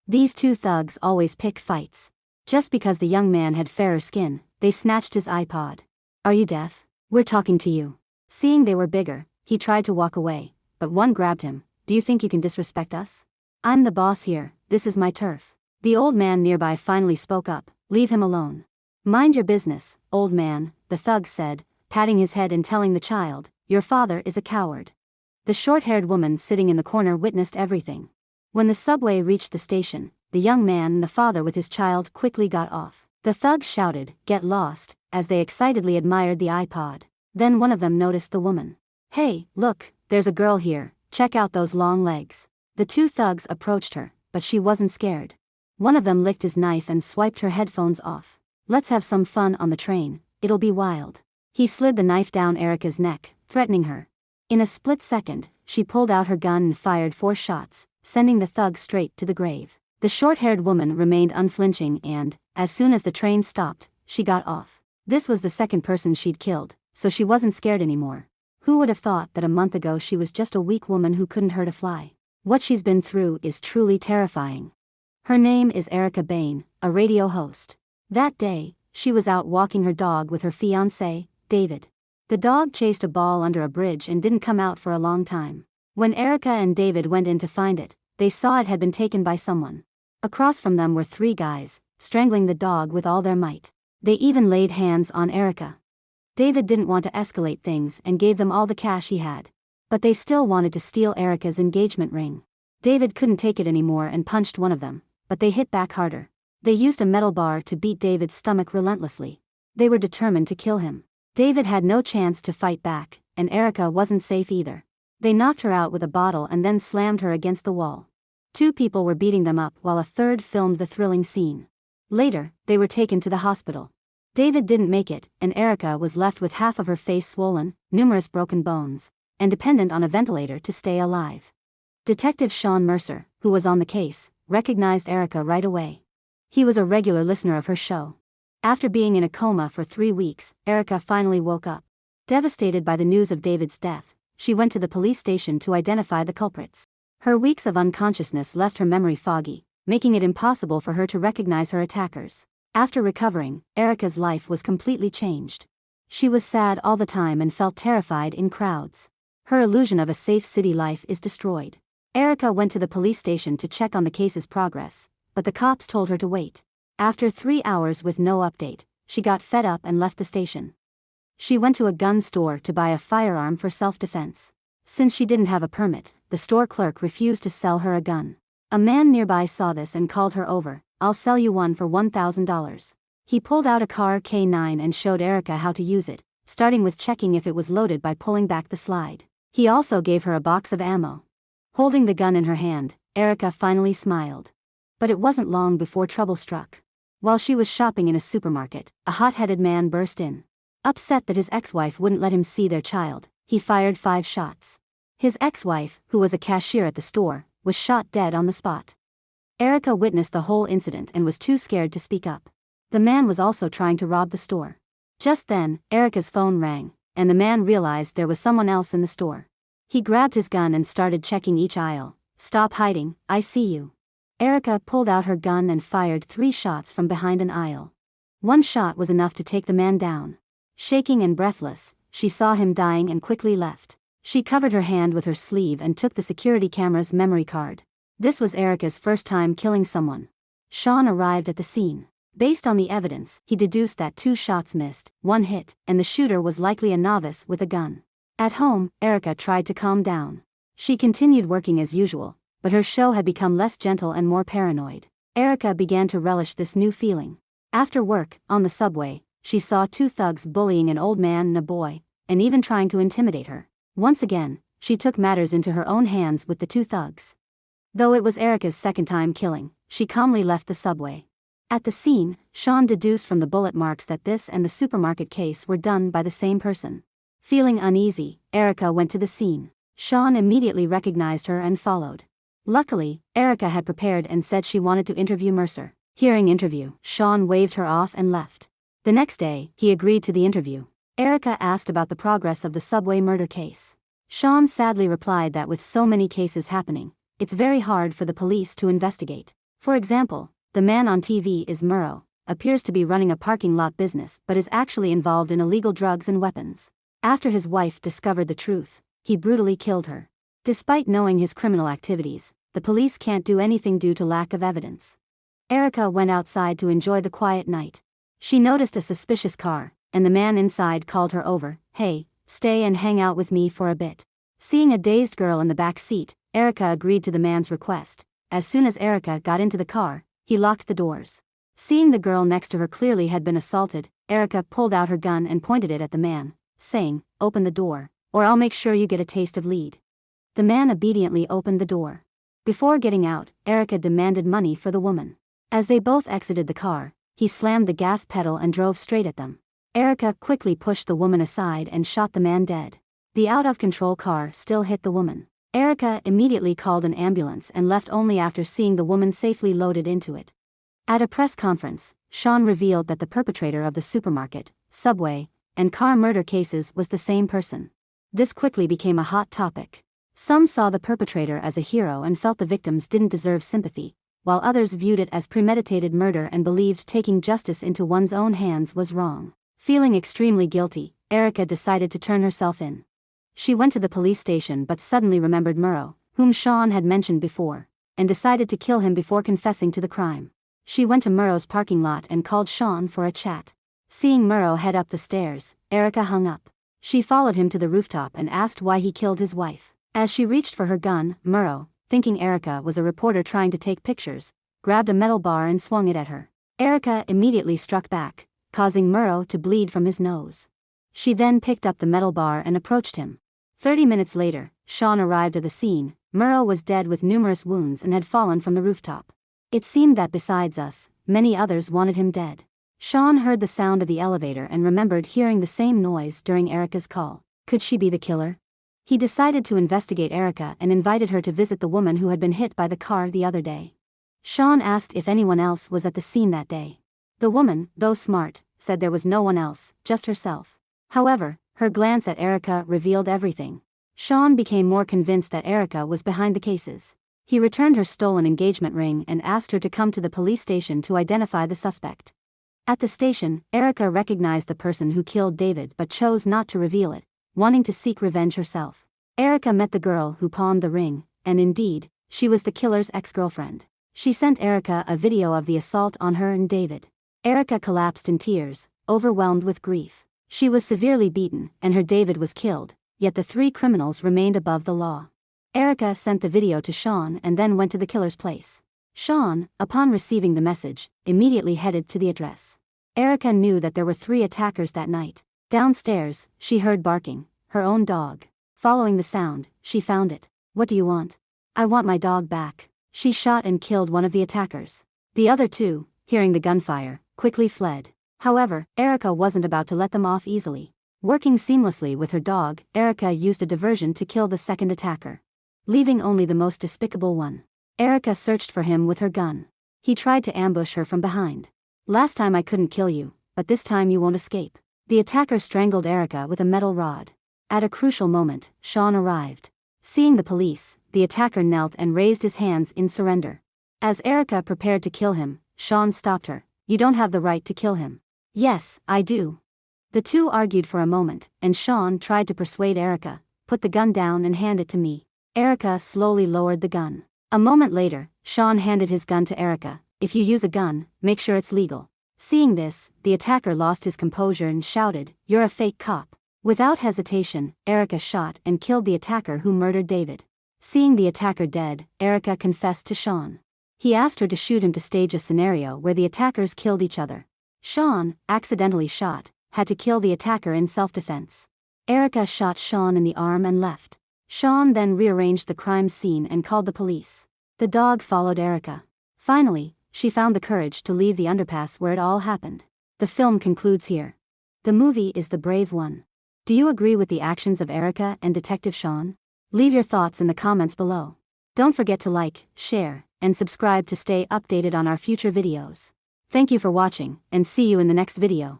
These two thugs always pick fights. Just because the young man had fairer skin, they snatched his iPod. Are you deaf? We're talking to you. Seeing they were bigger, he tried to walk away, but one grabbed him. Do you think you can disrespect us? I'm the boss here, this is my turf. The old man nearby finally spoke up. Leave him alone. Mind your business, old man, the thug said, patting his head and telling the child, your father is a coward. The short-haired woman sitting in the corner witnessed everything. When the subway reached the station, the young man and the father with his child quickly got off. The thugs shouted, get lost, as they excitedly admired the iPod. Then one of them noticed the woman. Hey, look, there's a girl here, check out those long legs. The two thugs approached her, but she wasn't scared. One of them licked his knife and swiped her headphones off. Let's have some fun on the train, it'll be wild. He slid the knife down Erica's neck, threatening her. In a split second, she pulled out her gun and fired 4 shots, sending the thug straight to the grave. The short-haired woman remained unflinching and, as soon as the train stopped, she got off. This was the second person she'd killed, so she wasn't scared anymore. Who would have thought that a month ago she was just a weak woman who couldn't hurt a fly? What she's been through is truly terrifying. Her name is Erica Bain, a radio host. That day, she was out walking her dog with her fiancé, David. The dog chased a ball under a bridge and didn't come out for a long time. When Erica and David went in to find it, they saw it had been taken by someone. Across from them were 3 guys, strangling the dog with all their might. They even laid hands on Erica. David didn't want to escalate things and gave them all the cash he had. But they still wanted to steal Erica's engagement ring. David couldn't take it anymore and punched one of them, but they hit back harder. They used a metal bar to beat David's stomach relentlessly. They were determined to kill him. David had no chance to fight back, and Erica wasn't safe either. They knocked her out with a bottle and then slammed her against the wall. 2 people were beating them up while a third filmed the thrilling scene. Later, they were taken to the hospital. David didn't make it, and Erica was left with half of her face swollen, numerous broken bones, and dependent on a ventilator to stay alive. Detective Sean Mercer, who was on the case, recognized Erica right away. He was a regular listener of her show. After being in a coma for 3 weeks, Erica finally woke up. Devastated by the news of David's death, she went to the police station to identify the culprits. Her weeks of unconsciousness left her memory foggy, making it impossible for her to recognize her attackers. After recovering, Erica's life was completely changed. She was sad all the time and felt terrified in crowds. Her illusion of a safe city life is destroyed. Erica went to the police station to check on the case's progress, but the cops told her to wait. After 3 hours with no update, she got fed up and left the station. She went to a gun store to buy a firearm for self-defense. Since she didn't have a permit, the store clerk refused to sell her a gun. A man nearby saw this and called her over. I'll sell you one for $1,000. He pulled out a car K9 and showed Erica how to use it, starting with checking if it was loaded by pulling back the slide. He also gave her a box of ammo. Holding the gun in her hand, Erica finally smiled. But it wasn't long before trouble struck. While she was shopping in a supermarket, a hot-headed man burst in. Upset that his ex-wife wouldn't let him see their child, he fired 5 shots. His ex-wife, who was a cashier at the store, was shot dead on the spot. Erica witnessed the whole incident and was too scared to speak up. The man was also trying to rob the store. Just then, Erica's phone rang, and the man realized there was someone else in the store. He grabbed his gun and started checking each aisle. Stop hiding, I see you. Erica pulled out her gun and fired 3 shots from behind an aisle. 1 shot was enough to take the man down. Shaking and breathless, she saw him dying and quickly left. She covered her hand with her sleeve and took the security camera's memory card. This was Erica's first time killing someone. Sean arrived at the scene. Based on the evidence, he deduced that 2 shots missed, 1 hit, and the shooter was likely a novice with a gun. At home, Erica tried to calm down. She continued working as usual, but her show had become less gentle and more paranoid. Erica began to relish this new feeling. After work, on the subway, she saw 2 thugs bullying an old man and a boy, and even trying to intimidate her. Once again, she took matters into her own hands with the 2 thugs. Though it was Erica's second time killing, she calmly left the subway. At the scene, Sean deduced from the bullet marks that this and the supermarket case were done by the same person. Feeling uneasy, Erica went to the scene. Sean immediately recognized her and followed. Luckily, Erica had prepared and said she wanted to interview Mercer. Hearing interview, Sean waved her off and left. The next day, he agreed to the interview. Erica asked about the progress of the subway murder case. Sean sadly replied that with so many cases happening, it's very hard for the police to investigate. For example, the man on TV is Murrow, appears to be running a parking lot business but is actually involved in illegal drugs and weapons. After his wife discovered the truth, he brutally killed her. Despite knowing his criminal activities, the police can't do anything due to lack of evidence. Erica went outside to enjoy the quiet night. She noticed a suspicious car, and the man inside called her over. "Hey, stay and hang out with me for a bit." Seeing a dazed girl in the back seat, Erica agreed to the man's request. As soon as Erica got into the car, he locked the doors. Seeing the girl next to her clearly had been assaulted, Erica pulled out her gun and pointed it at the man, saying, "Open the door, or I'll make sure you get a taste of lead." The man obediently opened the door. Before getting out, Erica demanded money for the woman. As they both exited the car, he slammed the gas pedal and drove straight at them. Erica quickly pushed the woman aside and shot the man dead. The out-of-control car still hit the woman. Erica immediately called an ambulance and left only after seeing the woman safely loaded into it. At a press conference, Sean revealed that the perpetrator of the supermarket, subway, and car murder cases was the same person. This quickly became a hot topic. Some saw the perpetrator as a hero and felt the victims didn't deserve sympathy, while others viewed it as premeditated murder and believed taking justice into one's own hands was wrong. Feeling extremely guilty, Erica decided to turn herself in. She went to the police station but suddenly remembered Murrow, whom Sean had mentioned before, and decided to kill him before confessing to the crime. She went to Murrow's parking lot and called Sean for a chat. Seeing Murrow head up the stairs, Erica hung up. She followed him to the rooftop and asked why he killed his wife. As she reached for her gun, Murrow, thinking Erica was a reporter trying to take pictures, grabbed a metal bar and swung it at her. Erica immediately struck back, causing Murrow to bleed from his nose. She then picked up the metal bar and approached him. 30 minutes later, Sean arrived at the scene. Murrow was dead with numerous wounds and had fallen from the rooftop. It seemed that besides us, many others wanted him dead. Sean heard the sound of the elevator and remembered hearing the same noise during Erica's call. Could she be the killer? He decided to investigate Erica and invited her to visit the woman who had been hit by the car the other day. Sean asked if anyone else was at the scene that day. The woman, though smart, said there was no one else, just herself. However, her glance at Erica revealed everything. Sean became more convinced that Erica was behind the cases. He returned her stolen engagement ring and asked her to come to the police station to identify the suspect. At the station, Erica recognized the person who killed David but chose not to reveal it, wanting to seek revenge herself. Erica met the girl who pawned the ring, and indeed, she was the killer's ex-girlfriend. She sent Erica a video of the assault on her and David. Erica collapsed in tears, overwhelmed with grief. She was severely beaten, and her David was killed, yet the three criminals remained above the law. Erica sent the video to Sean and then went to the killer's place. Sean, upon receiving the message, immediately headed to the address. Erica knew that there were 3 attackers that night. Downstairs, she heard barking, her own dog. Following the sound, she found it. "What do you want?" "I want my dog back." She shot and killed one of the attackers. The other 2, hearing the gunfire, quickly fled. However, Erica wasn't about to let them off easily. Working seamlessly with her dog, Erica used a diversion to kill the second attacker, leaving only the most despicable one. Erica searched for him with her gun. He tried to ambush her from behind. "Last time I couldn't kill you, but this time you won't escape." The attacker strangled Erica with a metal rod. At a crucial moment, Sean arrived. Seeing the police, the attacker knelt and raised his hands in surrender. As Erica prepared to kill him, Sean stopped her. "You don't have the right to kill him." "Yes, I do." The two argued for a moment, and Sean tried to persuade Erica, "Put the gun down and hand it to me." Erica slowly lowered the gun. A moment later, Sean handed his gun to Erica. "If you use a gun, make sure it's legal." Seeing this, the attacker lost his composure and shouted, "You're a fake cop." Without hesitation, Erica shot and killed the attacker who murdered David. Seeing the attacker dead, Erica confessed to Sean. He asked her to shoot him to stage a scenario where the attackers killed each other. Sean, accidentally shot, had to kill the attacker in self-defense. Erica shot Sean in the arm and left. Sean then rearranged the crime scene and called the police. The dog followed Erica. Finally, she found the courage to leave the underpass where it all happened. The film concludes here. The movie is the brave one. Do you agree with the actions of Erica and Detective Sean? Leave your thoughts in the comments below. Don't forget to like, share, and subscribe to stay updated on our future videos. Thank you for watching, and see you in the next video.